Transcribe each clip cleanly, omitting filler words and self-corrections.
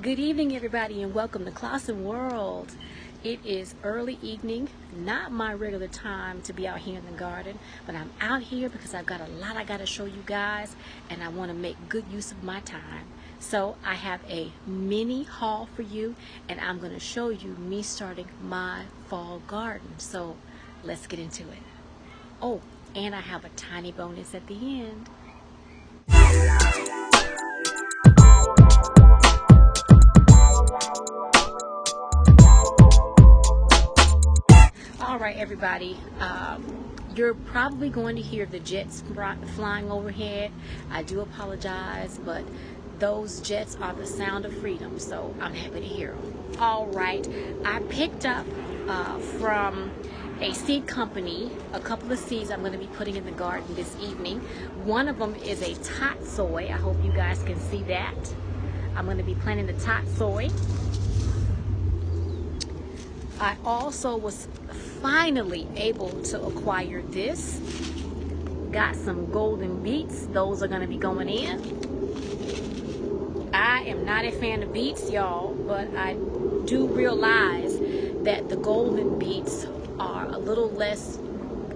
Good evening, everybody, and welcome to ClausenWorld. It is early evening, not my regular time to be out here in the garden, but I'm out here because I've got a lot I got to show you guys, and I want to make good use of my time. So I have a mini haul for you, and I'm going to show you me starting my fall garden. So let's get into it. Oh, and I have a tiny bonus at the end. All right, everybody, you're probably going to hear the jets flying overhead. I do apologize, but those jets are the sound of freedom, so I'm happy to hear them. All right, I picked up from a seed company a couple of seeds I'm going to be putting in the garden this evening. One of them is a Tatsoi. I hope you guys can see that. I'm going to be planting the Tatsoi. I also was finally able to acquire this. Got some golden beets. Those are going to be going in. I am not a fan of beets, y'all, but I do realize that the golden beets are a little less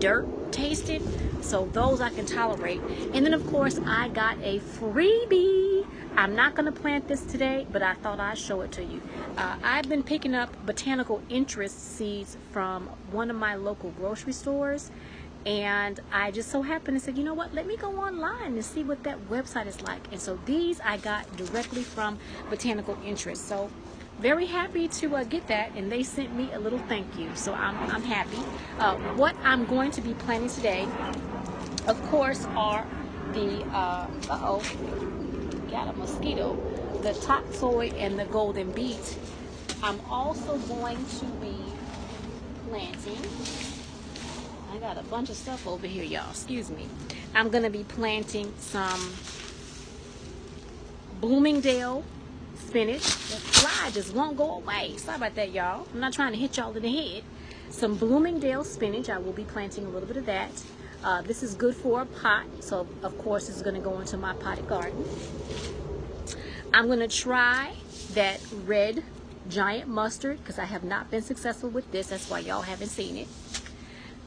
dirt tasted, so those I can tolerate. And then, of course, I got a freebie. I'm not going to plant this today, but I thought I'd show it to you. I've been picking up botanical interest seeds from one of my local grocery stores, and I just so happened to say, you know what, let me go online and see what that website is like. And so these I got directly from botanical interest. So very happy to get that, and they sent me a little thank you, so I'm happy. What I'm going to be planting today, of course, are the got a mosquito, the Tatsoi and the golden beet. I'm also going to be planting, I got a bunch of stuff over here, y'all, excuse me. I'm going to be planting some Bloomingdale Spinach. The fly just won't go away. Sorry about that, y'all. I'm not trying to hit y'all in the head. Some Bloomingdale spinach. I will be planting a little bit of that. This is good for a pot, so of course it's going to go into my potted garden. I'm going to try that red giant mustard because I have not been successful with this. That's why y'all haven't seen it.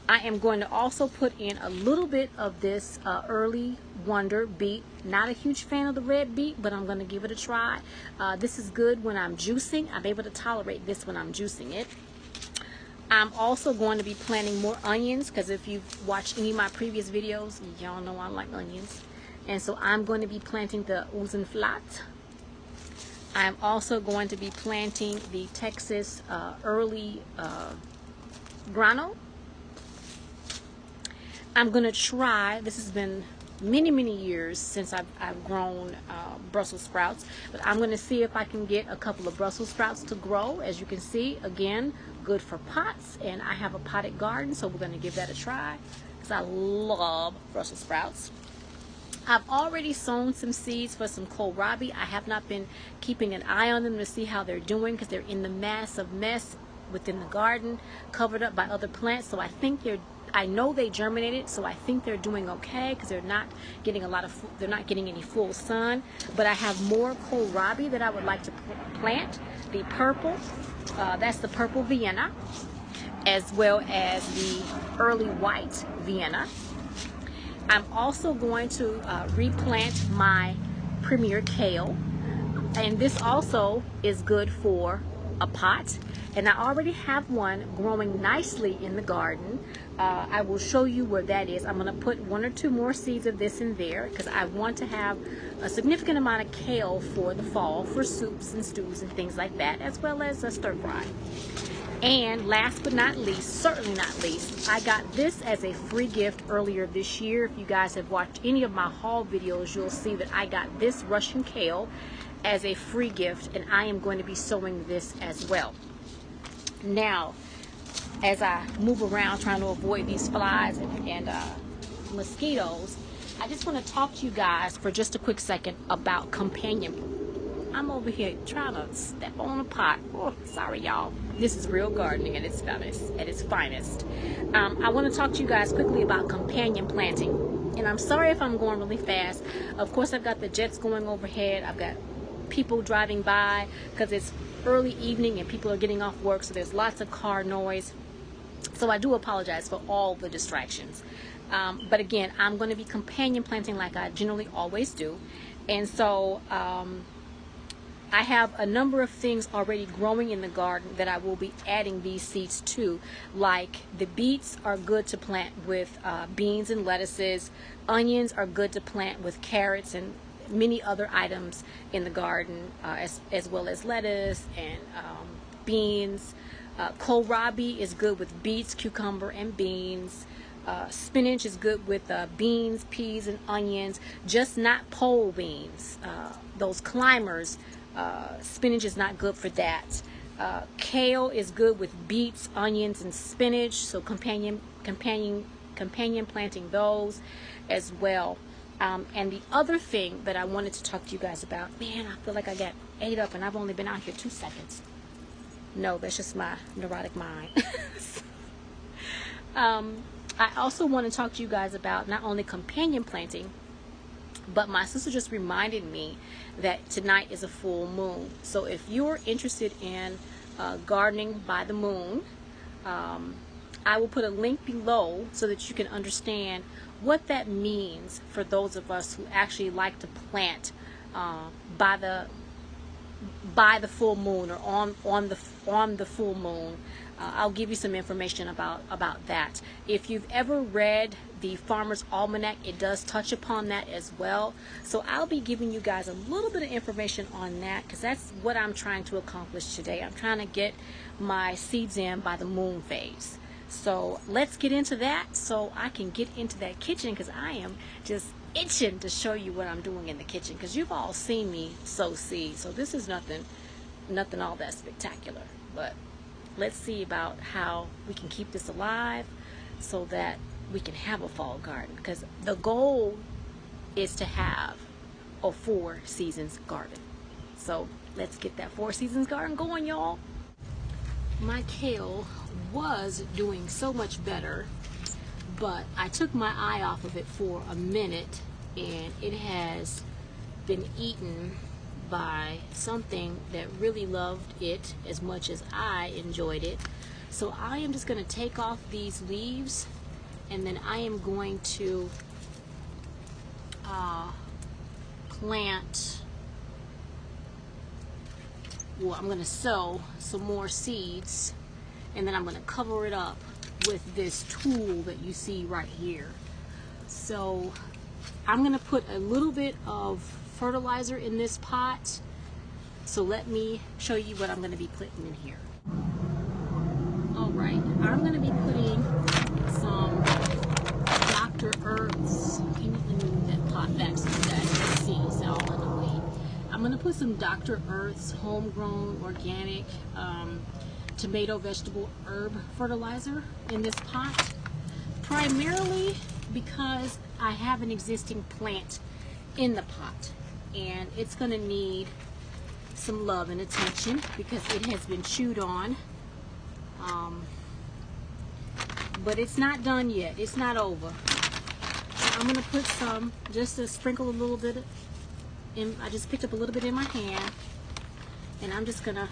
I am going to also put in a little bit of this early wonder beet. Not a huge fan of the red beet, but I'm going to give it a try. This is good when I'm juicing. I'm able to tolerate this when I'm juicing it. I'm also going to be planting more onions because if you've watched any of my previous videos, y'all know I like onions. And so I'm going to be planting the Unzen. I'm also going to be planting the Texas early Grano. I'm going to try, this has been many years since I've grown Brussels sprouts, but I'm going to see if I can get a couple of Brussels sprouts to grow. As you can see, again, good for pots, and I have a potted garden, so we're going to give that a try because I love Brussels sprouts. I've already sown some seeds for some Kohlrabi. I have not been keeping an eye on them to see how they're doing because they're in the massive mess within the garden, covered up by other plants. So I think I know they germinated, so I think they're doing okay because they're not getting they're not getting any full sun. But I have more Kohlrabi that I would like to plant. The purple, that's the purple Vienna, as well as the early white Vienna. I'm also going to replant my Premier Kale, and this also is good for a pot, and I already have one growing nicely in the garden. I will show you where that is. I'm going to put 1 or 2 more seeds of this in there because I want to have a significant amount of kale for the fall for soups and stews and things like that, as well as a stir fry. And last but not least, certainly not least, I got this as a free gift earlier this year. If you guys have watched any of my haul videos, you'll see that I got this Russian kale as a free gift, and I am going to be sowing this as well. Now, as I move around trying to avoid these flies and mosquitoes, I just want to talk to you guys for just a quick second about companion. I'm over here trying to step on a pot. Oh, sorry, y'all. This is real gardening at its finest. I want to talk to you guys quickly about companion planting. And I'm sorry if I'm going really fast. Of course, I've got the jets going overhead. I've got people driving by because it's early evening and people are getting off work, so there's lots of car noise. So I do apologize for all the distractions. But again, I'm going to be companion planting like I generally always do. And so I have a number of things already growing in the garden that I will be adding these seeds to. Like the beets are good to plant with beans and lettuces. Onions are good to plant with carrots and many other items in the garden, as well as lettuce and beans. Kohlrabi is good with beets, cucumber, and beans. Spinach is good with beans, peas, and onions, just not pole beans. Those climbers, spinach is not good for that. Kale is good with beets, onions, and spinach, so companion planting those as well. And the other thing that I wanted to talk to you guys about, man, I feel like I got ate up and I've only been out here 2 seconds. No, that's just my neurotic mind. I also want to talk to you guys about not only companion planting, but my sister just reminded me that tonight is a full moon. So if you're interested in gardening by the moon, I will put a link below so that you can understand what that means for those of us who actually like to plant by the full moon, or on the full moon. I'll give you some information about that. If you've ever read the Farmer's Almanac, it does touch upon that as well. So I'll be giving you guys a little bit of information on that, because that's what I'm trying to accomplish today. I'm trying to get my seeds in by the moon phase. So let's get into that so I can get into that kitchen, because I am just itching to show you what I'm doing in the kitchen, because you've all seen me sow seeds. So this is nothing all that spectacular, but let's see about how we can keep this alive so that we can have a fall garden, because the goal is to have a 4 seasons garden. So let's get that 4 seasons garden going, y'all. My kale was doing so much better, but I took my eye off of it for a minute and it has been eaten by something that really loved it as much as I enjoyed it. So I am just going to take off these leaves, and then I am going to plant, well, I'm going to sow some more seeds, and then I'm going to cover it up with this tool that you see right here. So I'm going to put a little bit of fertilizer in this pot. So let me show you what I'm going to be putting in here. Alright, I'm going to be putting some Dr. Earth's, let me move that pot back so you guys can see, it's all in the way. I'm going to put some Dr. Earth's homegrown organic tomato vegetable herb fertilizer in this pot, primarily because I have an existing plant in the pot and it's going to need some love and attention because it has been chewed on, but it's not done yet, it's not over. So I'm going to put some, just to sprinkle a little bit in. I just picked up a little bit in my hand and I'm just going to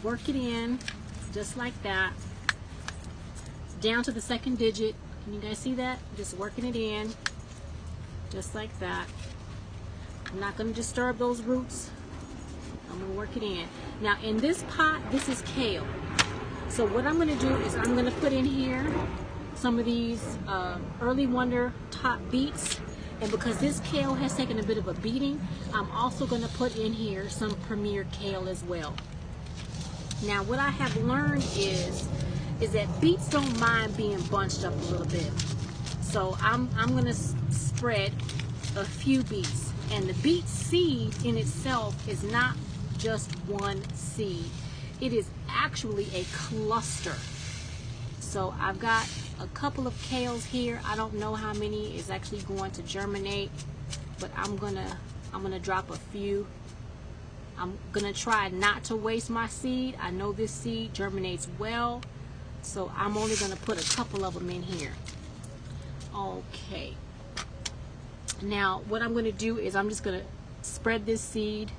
work it in just like that, down to the second digit. Can you guys see that? Just working it in just like that. I'm not going to disturb those roots. I'm going to work it in. Now in this pot, this is kale. So what I'm going to do is I'm going to put in here some of these early wonder top beets. And because this kale has taken a bit of a beating, I'm also going to put in here some premier kale as well. Now what I have learned is that beets don't mind being bunched up a little bit. So I'm going to spread a few beets. And the beet seed in itself is not just one seed. It is actually a cluster. So I've got a couple of kales here. I don't know how many is actually going to germinate, but I'm gonna drop a few. I'm gonna try not to waste my seed. I know this seed germinates well, so I'm only gonna put a couple of them in here. Okay. Now what I'm gonna do is I'm just gonna spread this seed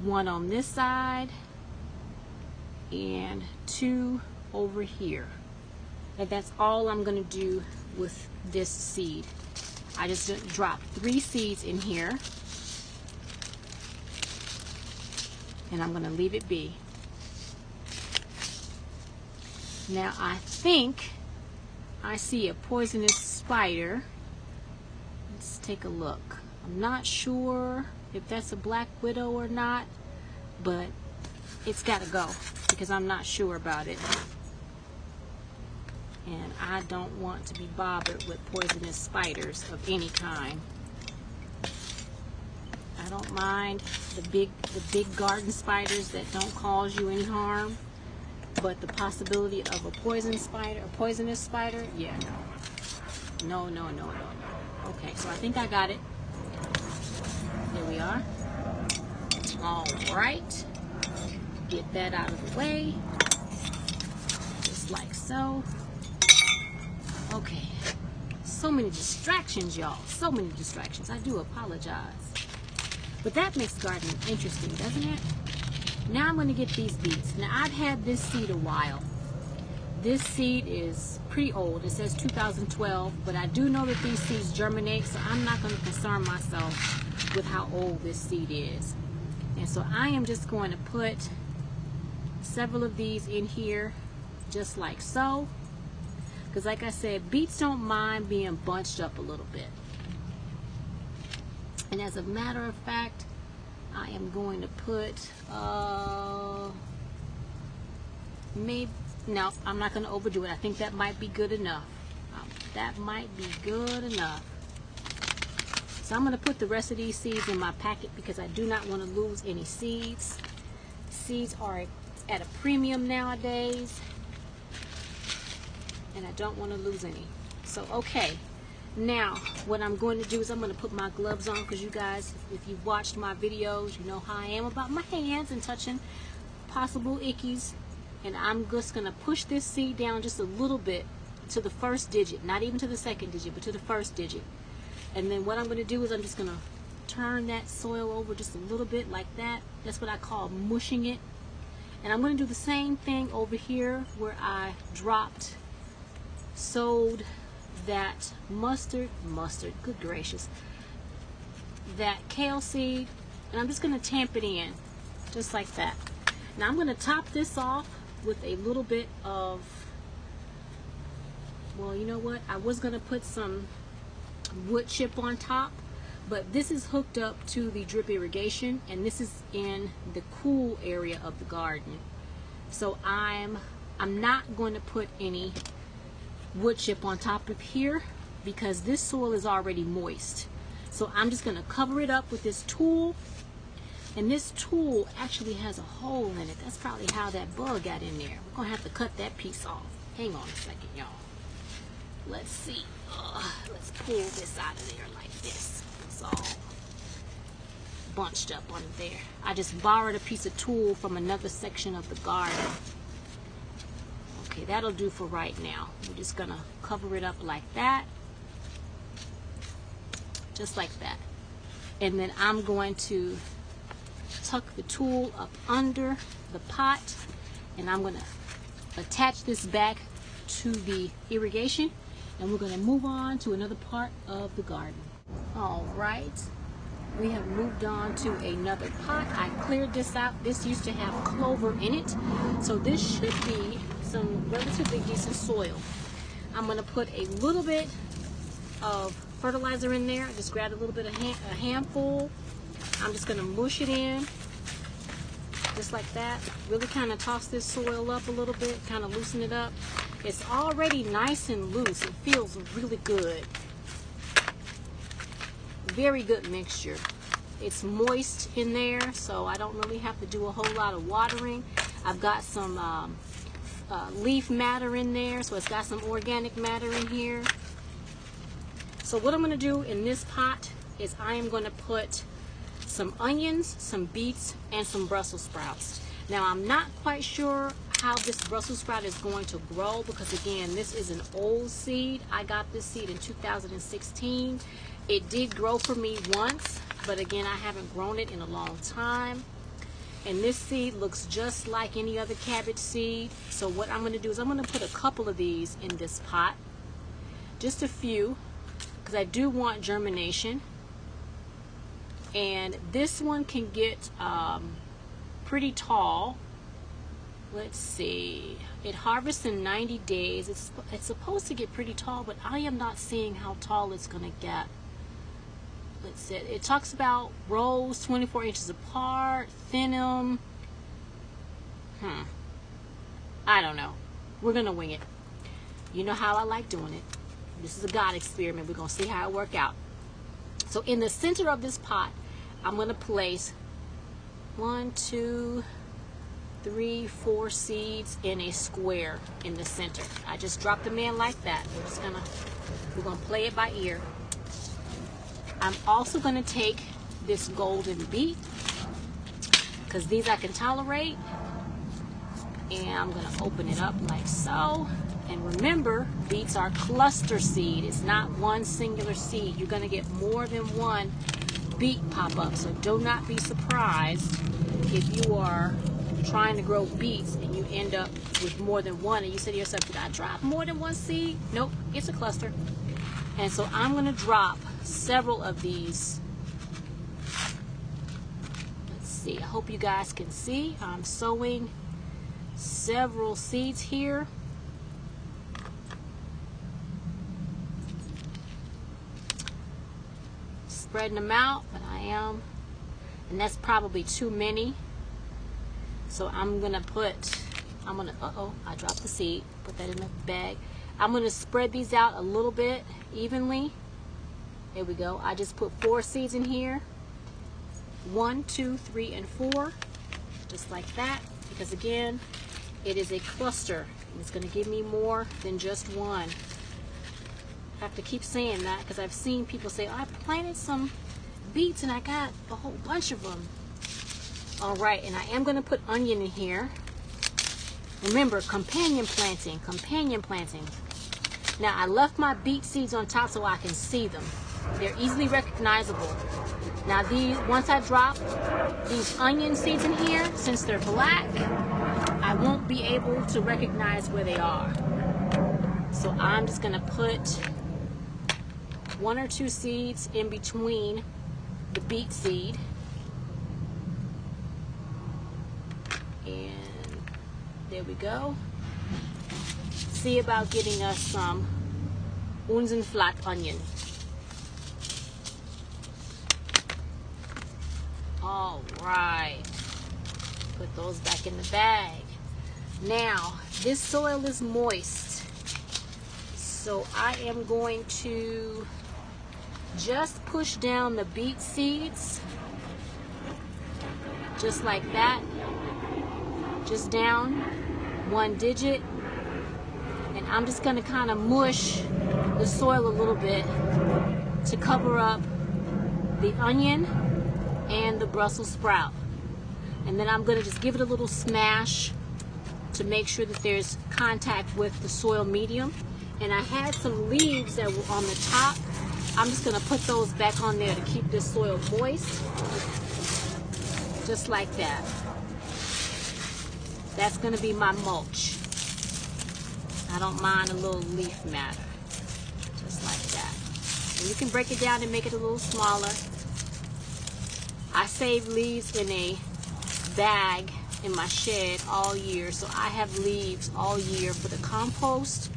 one on this side and 2 over here. And that's all I'm going to do with this seed. I just dropped 3 seeds in here, and I'm going to leave it be. Now I think I see a poisonous spider. Let's take a look. I'm not sure if that's a black widow or not, but it's got to go because I'm not sure about it. And I don't want to be bothered with poisonous spiders of any kind. I don't mind the big garden spiders that don't cause you any harm, but the possibility of a poisonous spider, yeah, no. Okay, so I think I got it. There we are. All right, get that out of the way, just like so. Okay, so many distractions, y'all. So many distractions. I do apologize. But that makes gardening interesting, doesn't it? Now I'm going to get these beets. Now I've had this seed a while. This seed is pretty old. It says 2012, but I do know that these seeds germinate, so I'm not going to concern myself with how old this seed is. And so I am just going to put several of these in here, just like so. Because like I said, beets don't mind being bunched up a little bit. And as a matter of fact, I am going to put, no, I'm not going to overdo it. I think that might be good enough. That might be good enough. So I'm going to put the rest of these seeds in my packet because I do not want to lose any seeds. Seeds are at a premium nowadays, and I don't want to lose any. So okay, now what I'm going to do is I'm going to put my gloves on, because you guys, if you've watched my videos, you know how I am about my hands and touching possible ickies. And I'm just going to push this seed down just a little bit to the first digit, not even to the second digit, but to the first digit. And then what I'm going to do is I'm just going to turn that soil over just a little bit like that. That's what I call mushing it. And I'm going to do the same thing over here where I sowed that mustard, good gracious, that kale seed, and I'm just going to tamp it in just like that. Now I'm going to top this off with a little bit of, well, you know what, I was going to put some wood chip on top, but this is hooked up to the drip irrigation, and this is in the cool area of the garden. So I'm not going to put any wood chip on top of here because this soil is already moist. So I'm just going to cover it up with this tool, and this tool actually has a hole in it. That's probably how that bug got in there. We're going to have to cut that piece off. Hang on a second, y'all. Let's see. Let's pull this out of there like this. It's all bunched up under there. I just borrowed a piece of tool from another section of the garden. Okay, that'll do for right now. We're just gonna cover it up like that. Just like that. And then I'm going to tuck the tool up under the pot, and I'm gonna attach this back to the irrigation, and we're gonna move on to another part of the garden. All right, we have moved on to another pot. I cleared this out. This used to have clover in it, so this should be some relatively decent soil. I'm going to put a little bit of fertilizer in there. I just grabbed a little bit of a handful. I'm just going to mush it in just like that. Really kind of toss this soil up a little bit, kind of loosen it up. It's already nice and loose. It feels really good. Very good mixture. It's moist in there, so I don't really have to do a whole lot of watering. I've got some leaf matter in there, so it's got some organic matter in here. So what I'm going to do in this pot is I am going to put some onions, some beets, and some Brussels sprouts. Now I'm not quite sure how this Brussels sprout is going to grow, because again, this is an old seed. I got this seed in 2016. It did grow for me once, but again, I haven't grown it in a long time. And this seed looks just like any other cabbage seed. So what I'm going to do is I'm going to put a couple of these in this pot. Just a few, because I do want germination. And this one can get pretty tall. Let's see. It harvests in 90 days. It's supposed to get pretty tall, but I am not seeing how tall it's going to get. Let's see. It talks about rows 24 inches apart, thin them. I don't know. We're going to wing it. You know how I like doing it. This is a God experiment. We're going to see how it works out. So in the center of this pot, I'm going to place 1, 2, 3, 4 seeds in a square in the center. I just drop them in like that. We're gonna play it by ear. I'm also gonna take this golden beet, because these I can tolerate, and I'm gonna open it up like so. And remember, beets are cluster seed. It's not one singular seed. You're gonna get more than one beet pop up. So do not be surprised if you are trying to grow beets and you end up with more than one, and you say to yourself, did I drop more than one seed? Nope, it's a cluster. And so I'm going to drop several of these. Let's see, I hope you guys can see. I'm sowing several seeds here. Spreading them out, but I am, and that's probably too many. So I'm gonna I dropped the seed, put that in the bag. I'm gonna spread these out a little bit evenly. There we go. I just put 4 seeds in here. 1, 2, 3, and 4. Just like that. Because again, it is a cluster. And it's gonna give me more than just one. I have to keep saying that because I've seen people say, oh, I planted some beets and I got a whole bunch of them. All right, and I am going to put onion in here. Remember, companion planting. Now, I left my beet seeds on top so I can see them. They're easily recognizable. Now, once I drop these onion seeds in here, since they're black, I won't be able to recognize where they are. So I'm just going to put 1 or 2 seeds in between the beet seed. And there we go. See about getting us some Unzen flat onion. All right. Put those back in the bag. Now, this soil is moist. So I am going to just push down the beet seeds. Just like that. Just down 1 digit, and I'm just going to kind of mush the soil a little bit to cover up the onion and the Brussels sprout. And then I'm going to just give it a little smash to make sure that there's contact with the soil medium. And I had some leaves that were on the top. I'm just going to put those back on there to keep this soil moist, just like that. That's going to be my mulch. I don't mind a little leaf matter. Just like that. And you can break it down and make it a little smaller. I save leaves in a bag in my shed all year. So I have leaves all year for the compost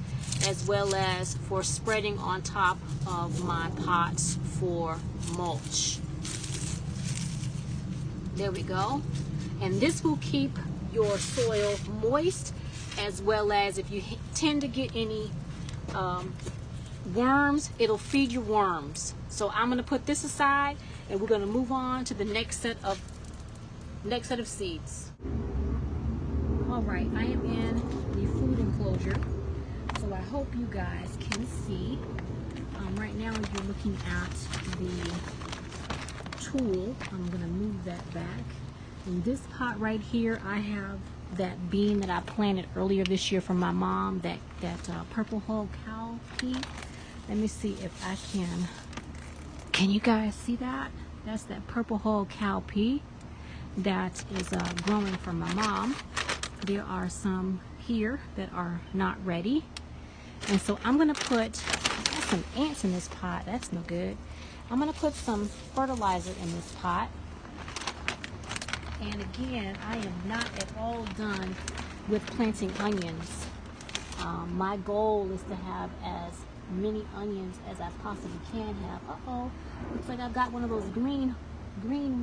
as well as for spreading on top of my pots for mulch. There we go. And this will keep your soil moist, as well as if you tend to get any worms, it'll feed your worms. So I'm going to put this aside, and we're going to move on to the next set of seeds. All right, I am in the food enclosure, so I hope you guys can see. Right now you're looking at the tool. I'm going to move that back. In this pot right here, I have that bean that I planted earlier this year from my mom, that purple hull cow pea. Let me see if I can you guys see that? That's that purple hull cow pea. that is growing from my mom. There are some here that are not ready. And so I'm going to put, there's some ants in this pot. That's no good. I'm going to put some fertilizer in this pot. And again, I am not at all done with planting onions. My goal is to have as many onions as I possibly can have. Uh-oh, looks like I've got one of those green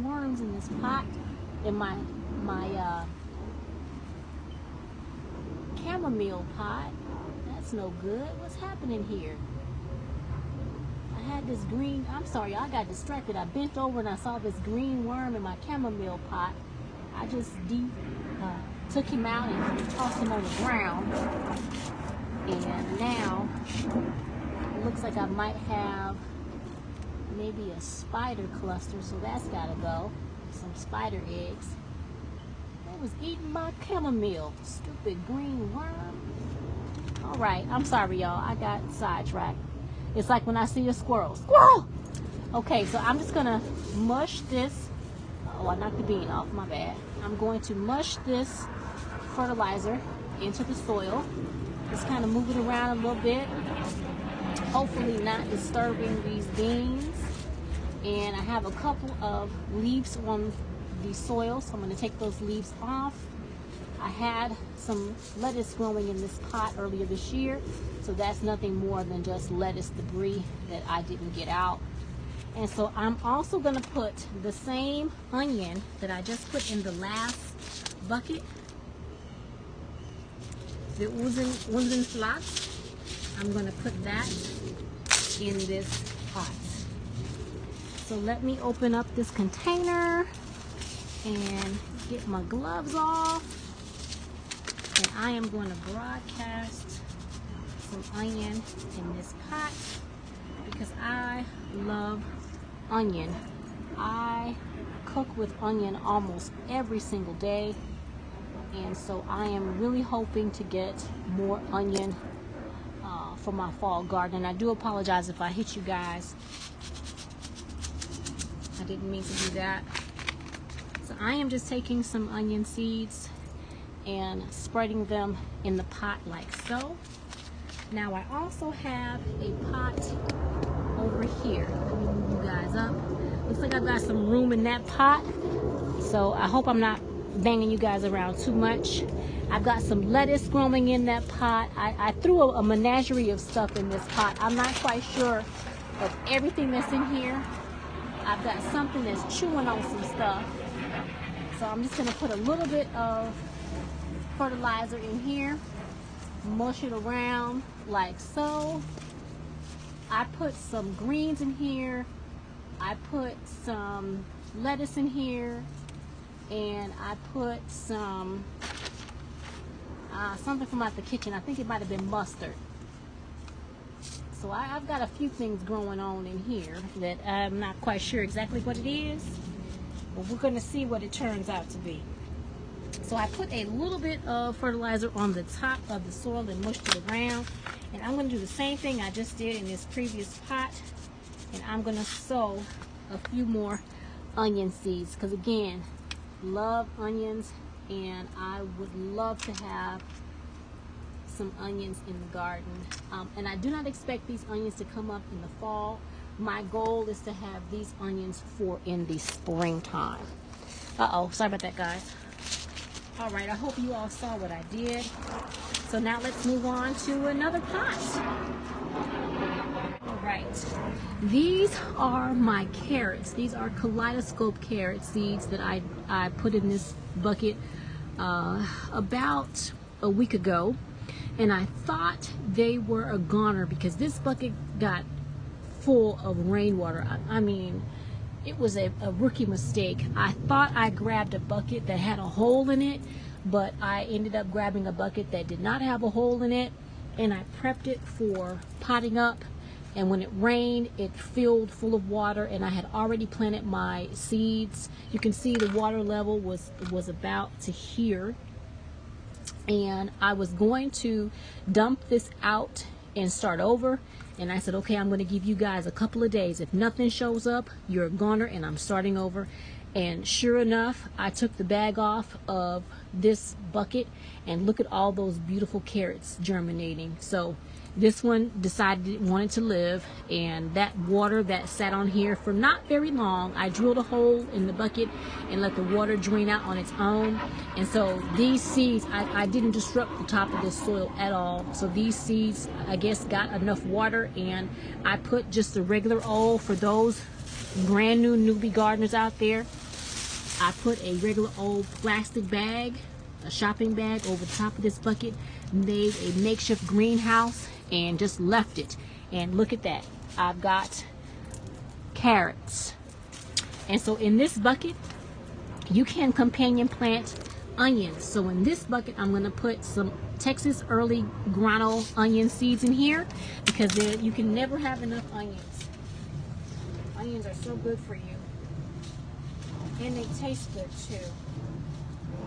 worms in this pot, in my chamomile pot. That's no good. What's happening here? I had this green, I'm sorry, I got distracted. I bent over and I saw this green worm in my chamomile pot. I just took him out and tossed him on the ground. And now it looks like I might have maybe a spider cluster, so that's gotta go. Some spider eggs. It was eating my chamomile. Stupid green worm. Alright, I'm sorry y'all, I got sidetracked. It's like when I see a squirrel. Squirrel! Okay, so I'm just gonna mush this. Oh, I knocked the bean off, my bad. I'm going to mush this fertilizer into the soil. Just kind of move it around a little bit. Hopefully not disturbing these beans. And I have a couple of leaves on the soil, so I'm going to take those leaves off. I had some lettuce growing in this pot earlier this year, so that's nothing more than just lettuce debris that I didn't get out. And so I'm also going to put the same onion that I just put in the last bucket, the Unzen flocks. I'm going to put that in this pot. So let me open up this container and get my gloves off. And I am going to broadcast some onion in this pot because I love onion. I cook with onion almost every single day, and so I am really hoping to get more onion for my fall garden. And I do apologize if I hit you guys. I didn't mean to do that. So I am just taking some onion seeds and spreading them in the pot like so. Now I also have a pot over here. Let me move you guys up. Looks like I've got some room in that pot, so I hope I'm not banging you guys around too much. I've got some lettuce growing in that pot. I threw a menagerie of stuff in this pot. I'm not quite sure of everything that's in here. I've got something that's chewing on some stuff, so I'm just going to put a little bit of fertilizer in here, mush it around like so. I put some greens in here, I put some lettuce in here, and I put some something from out the kitchen. I think it might have been mustard. So I've got a few things growing on in here that I'm not quite sure exactly what it is, but we're going to see what it turns out to be. So I put a little bit of fertilizer on the top of the soil and mushed it around. And I'm going to do the same thing I just did in this previous pot. And I'm going to sow a few more onion seeds. Because again, love onions. And I would love to have some onions in the garden. And I do not expect these onions to come up in the fall. My goal is to have these onions for in the springtime. Uh-oh, sorry about that, guys. All right, I hope you all saw what I did. So now let's move on to another pot. All right, these are my carrots. These are kaleidoscope carrot seeds that I put in this bucket about a week ago. And I thought they were a goner because this bucket got full of rainwater. I mean, it was a rookie mistake. I thought I grabbed a bucket that had a hole in it, but I ended up grabbing a bucket that did not have a hole in it, and I prepped it for potting up. And when it rained, it filled full of water, and I had already planted my seeds. You can see the water level was about to here. And I was going to dump this out and start over. And I said, okay, I'm going to give you guys a couple of days. If nothing shows up, you're a goner, and I'm starting over. And sure enough, I took the bag off of this bucket and look at all those beautiful carrots germinating. So this one decided it wanted to live, and that water that sat on here for not very long, I drilled a hole in the bucket and let the water drain out on its own. And so these seeds, I didn't disrupt the top of this soil at all. So these seeds, I guess, got enough water, and I put just a regular old, for those brand new newbie gardeners out there, I put a regular old plastic bag, a shopping bag, over the top of this bucket, made a makeshift greenhouse, and just left it. And look at that, I've got carrots. And so in this bucket, you can companion plant onions. So in this bucket, I'm going to put some Texas early Grano onion seeds in here, because you can never have enough onions. Onions are so good for you. And they taste good too. You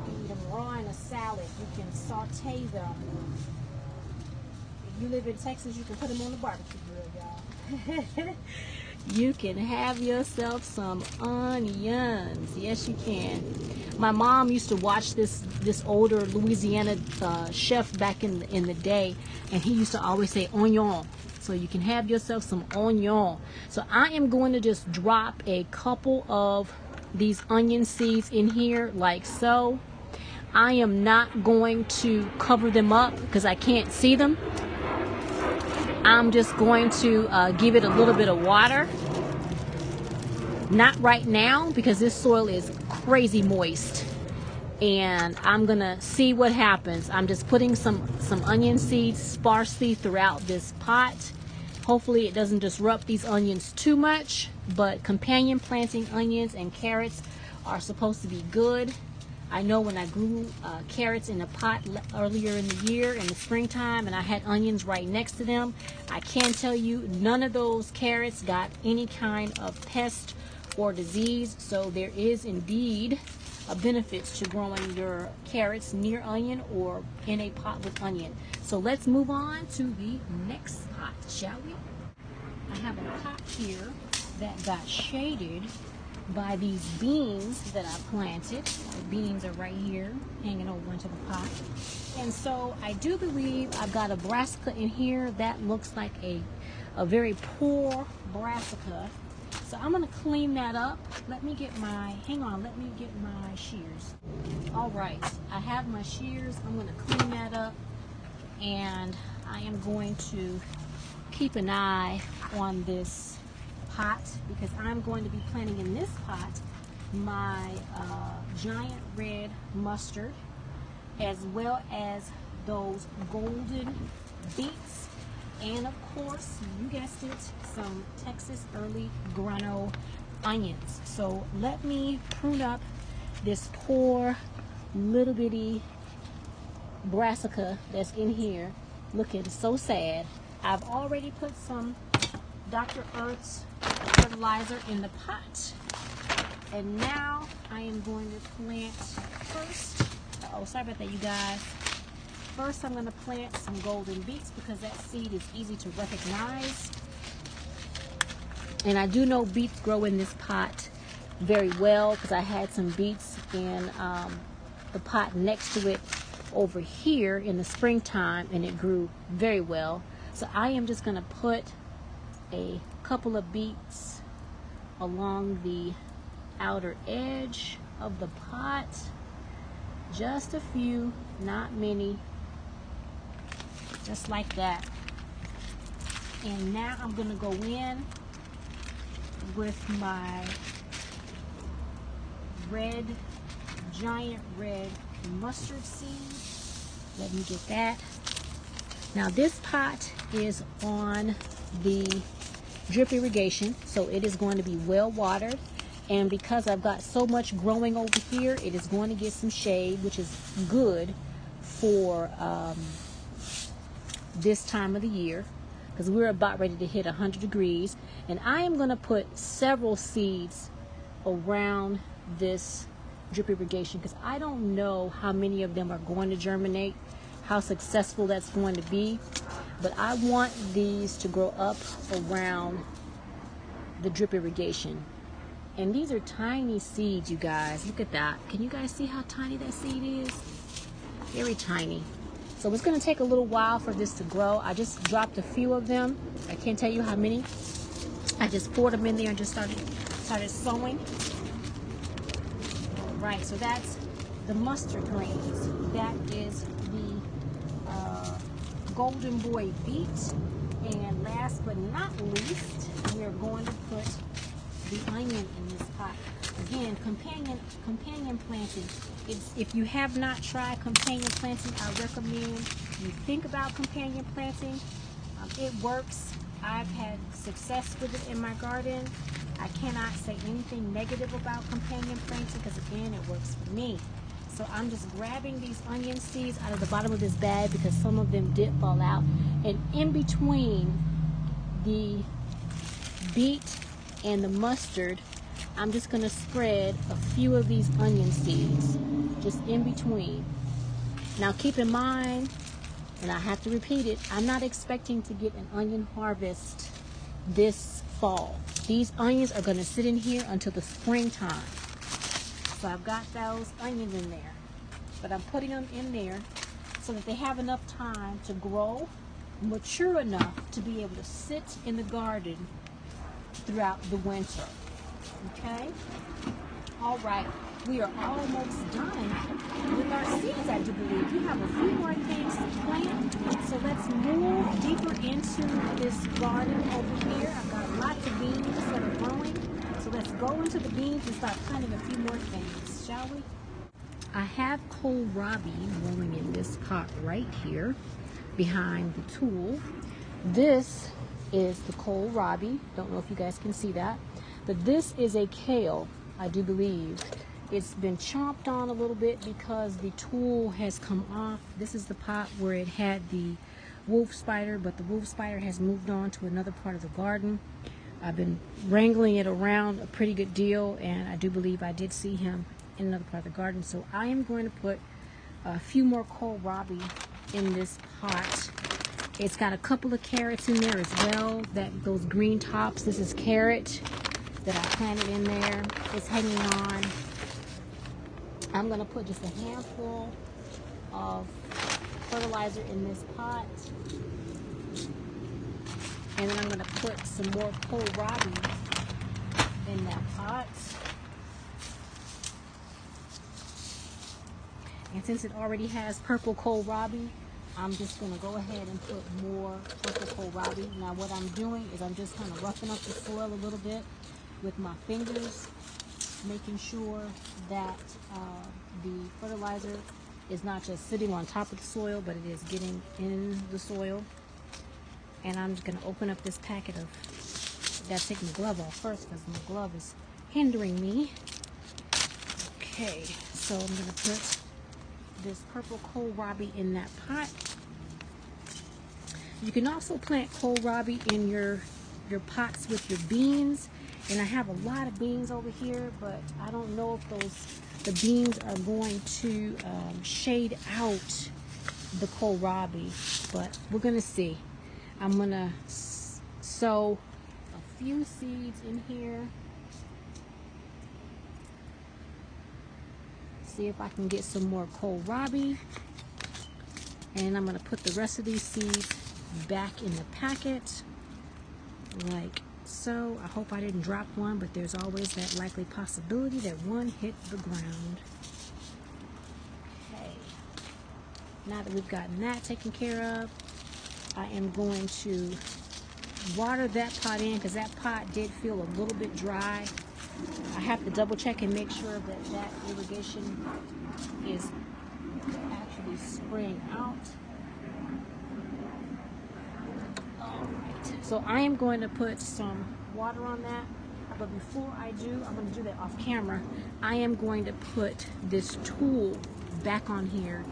can eat them raw in a salad. You can saute them. If you live in Texas, you can put them on the barbecue grill, y'all. You can have yourself some onions. Yes, you can. My mom used to watch this older Louisiana chef back in the day, and he used to always say onion. So you can have yourself some onion. So I am going to just drop a couple of these onion seeds in here like so. I am not going to cover them up because I can't see them. I'm just going to give it a little bit of water. Not right now, because this soil is crazy moist, and I'm gonna see what happens. I'm just putting some onion seeds sparsely throughout this pot. Hopefully it doesn't disrupt these onions too much, but companion planting onions and carrots are supposed to be good. I know when I grew carrots in a pot earlier in the year in the springtime, and I had onions right next to them, I can tell you none of those carrots got any kind of pest or disease. So there is indeed a benefit to growing your carrots near onion or in a pot with onion. So let's move on to the next pot, shall we? I have a pot here that got shaded by these beans that I planted. The beans are right here hanging over into the pot. And so I do believe I've got a brassica in here that looks like a very poor brassica. So I'm going to clean that up. Let me get my shears. All right, I have my shears. I'm going to clean that up, and I am going to keep an eye on this pot, because I'm going to be planting in this pot my giant red mustard, as well as those golden beets, and of course, you guessed it, some Texas early Grano onions. So let me prune up this poor little bitty brassica that's in here, looking so sad. I've already put some Dr. Earth's fertilizer in the pot, and now I am going to plant first. Oh, sorry about that, you guys. First, I'm going to plant some golden beets, because that seed is easy to recognize. And I do know beets grow in this pot very well, because I had some beets in the pot next to it over here in the springtime, and it grew very well. So I am just going to put a couple of beets along the outer edge of the pot. Just a few, not many. Just like that. And now I'm going to go in with my giant red mustard seed. Let me get that. Now this pot is on the drip irrigation, so it is going to be well watered. And because I've got so much growing over here, it is going to get some shade, which is good for this time of the year, because we're about ready to hit 100 degrees. And I am going to put several seeds around this drip irrigation, because I don't know how many of them are going to germinate, how successful that's going to be, but I want these to grow up around the drip irrigation. And these are tiny seeds, you guys. Look at that. Can you guys see how tiny that seed is? Very tiny. So it's going to take a little while for this to grow. I just dropped a few of them. I can't tell you how many. I just poured them in there and just started sowing. All right, so that's the mustard greens. That is the golden boy beet. And last but not least, we are going to put the onion in this pot. Again, companion planting. If you have not tried companion planting, I recommend you think about companion planting. It works. I've had success with it in my garden. I cannot say anything negative about companion planting because, again, it works for me. So I'm just grabbing these onion seeds out of the bottom of this bag because some of them did fall out. And in between the beet and the mustard, I'm just going to spread a few of these onion seeds just in between. Now keep in mind, and I have to repeat it, I'm not expecting to get an onion harvest this fall. These onions are going to sit in here until the springtime. So I've got those onions in there, but I'm putting them in there so that they have enough time to grow, mature enough to be able to sit in the garden throughout the winter. Okay? All right. We are almost done with our seeds, I do believe. We have a few more things to plant. So let's move deeper into this garden over here. I've got lots of beans that are growing. So let's go into the beans and start planting a few more things, shall we? I have kohlrabi growing in this pot right here behind the tool. This is the kohlrabi. Don't know if you guys can see that. But this is a kale, I do believe. It's been chomped on a little bit because the tool has come off. This is the pot where it had the wolf spider, but the wolf spider has moved on to another part of the garden. I've been wrangling it around a pretty good deal, and I do believe I did see him in another part of the garden. So I am going to put a few more kohlrabi in this pot. It's got a couple of carrots in there as well. Those green tops, this is carrot that I planted in there. It's hanging on. I'm going to put just a handful of fertilizer in this pot. And then I'm going to put some more kohlrabi in that pot. And since it already has purple kohlrabi, I'm just going to go ahead and put more purple kohlrabi. Now what I'm doing is I'm just kind of roughing up the soil a little bit with my fingers, making sure that the fertilizer is not just sitting on top of the soil, but it is getting in the soil. And I'm just going to open up this packet of, I got to take my glove off first because my glove is hindering me. Okay, so I'm going to put this purple kohlrabi in that pot. You can also plant kohlrabi in your pots with your beans. And I have a lot of beans over here, but I don't know if the beans are going to shade out the kohlrabi, but we're going to see. I'm going to sow a few seeds in here. See if I can get some more kohlrabi. And I'm going to put the rest of these seeds back in the packet like so. I hope I didn't drop one, but there's always that likely possibility that one hit the ground. Okay. Now that we've gotten that taken care of, I am going to water that pot in because that pot did feel a little bit dry. I have to double check and make sure that irrigation is actually spraying out. Alright, so I am going to put some water on that, but before I do, I'm going to do that off camera. I am going to put this tool back on here,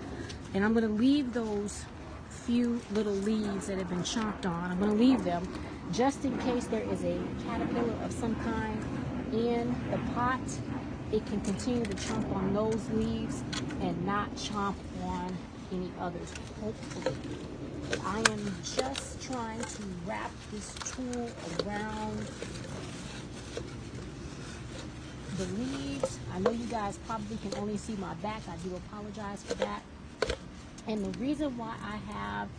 and I'm going to leave those few little leaves that have been chomped on. I'm going to leave them just in case there is a caterpillar of some kind in the pot. It can continue to chomp on those leaves and not chomp on any others, hopefully. I am just trying to wrap this tool around the leaves. I know you guys probably can only see my back. I do apologize for that. And the reason why I have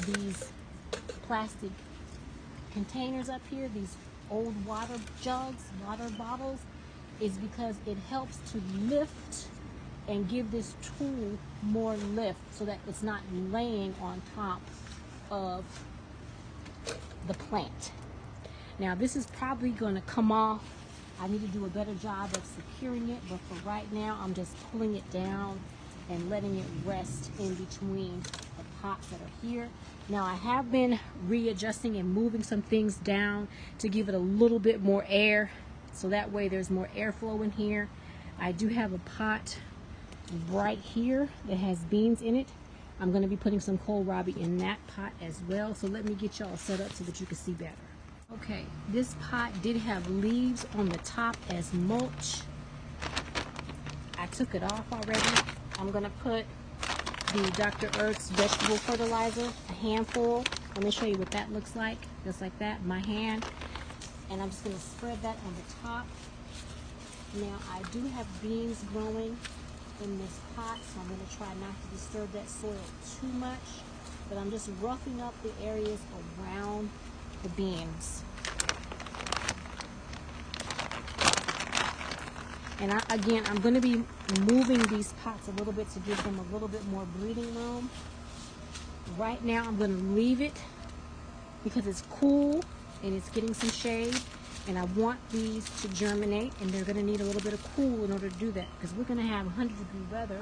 these plastic containers up here, these old water jugs, water bottles, is because it helps to lift and give this tool more lift so that it's not laying on top of the plant. Now this is probably going to come off. I need to do a better job of securing it, but for right now I'm just pulling it down and letting it rest in between the pots that are here. Now I have been readjusting and moving some things down to give it a little bit more air, so that way there's more airflow in here. I do have a pot right here that has beans in it. I'm going to be putting some kohlrabi in that pot as well, so let me get y'all set up so that you can see better. Okay, this pot did have leaves on the top as mulch. I took it off already. I'm going to put the Dr. Earth's vegetable fertilizer, a handful. Let me show you what that looks like. Just like that, my hand. And I'm just going to spread that on the top. Now, I do have beans growing in this pot, so I'm going to try not to disturb that soil too much. But I'm just roughing up the areas around the beans. And again, I'm going to be moving these pots a little bit to give them a little bit more breathing room. Right now, I'm going to leave it because it's cool and it's getting some shade. And I want these to germinate, and they're going to need a little bit of cool in order to do that, because we're going to have 100-degree weather.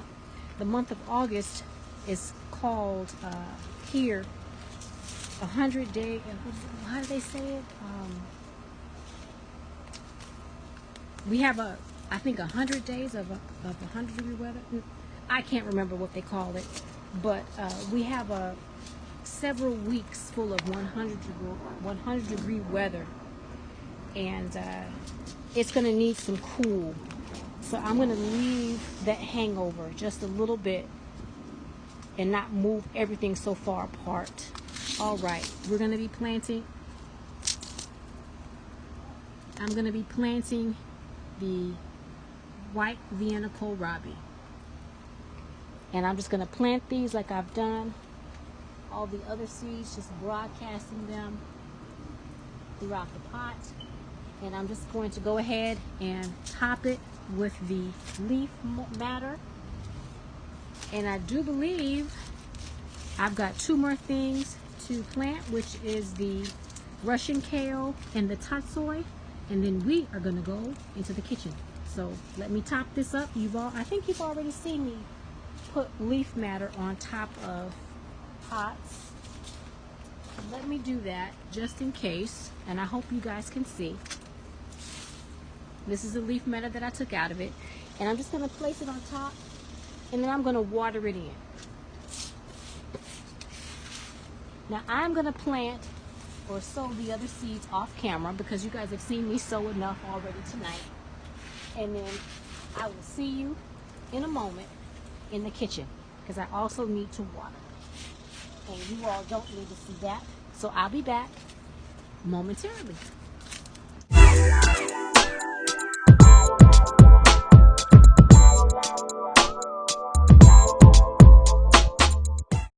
The month of August is called here 100-day. How do they say it? We have I think 100 days of 100-degree weather. I can't remember what they call it, but we have several weeks full of 100-degree weather. And it's going to need some cool. So I'm going to leave that hangover just a little bit and not move everything so far apart. All right, we're going to be planting. I'm going to be planting the white Vienna kohlrabi. And I'm just going to plant these like I've done all the other seeds, just broadcasting them throughout the pot. And I'm just going to go ahead and top it with the leaf matter. And I do believe I've got 2 more things to plant, which is the Russian kale and the Tatsoi. And then we are going to go into the kitchen. So let me top this up. I think you've already seen me put leaf matter on top of pots. Let me do that just in case, and I hope you guys can see. This is the leaf matter that I took out of it, and I'm just going to place it on top, and then I'm going to water it in. Now I'm going to plant or sow the other seeds off camera because you guys have seen me sow enough already tonight. And then I will see you in a moment in the kitchen because I also need to water. And you all don't need to see that, so I'll be back momentarily.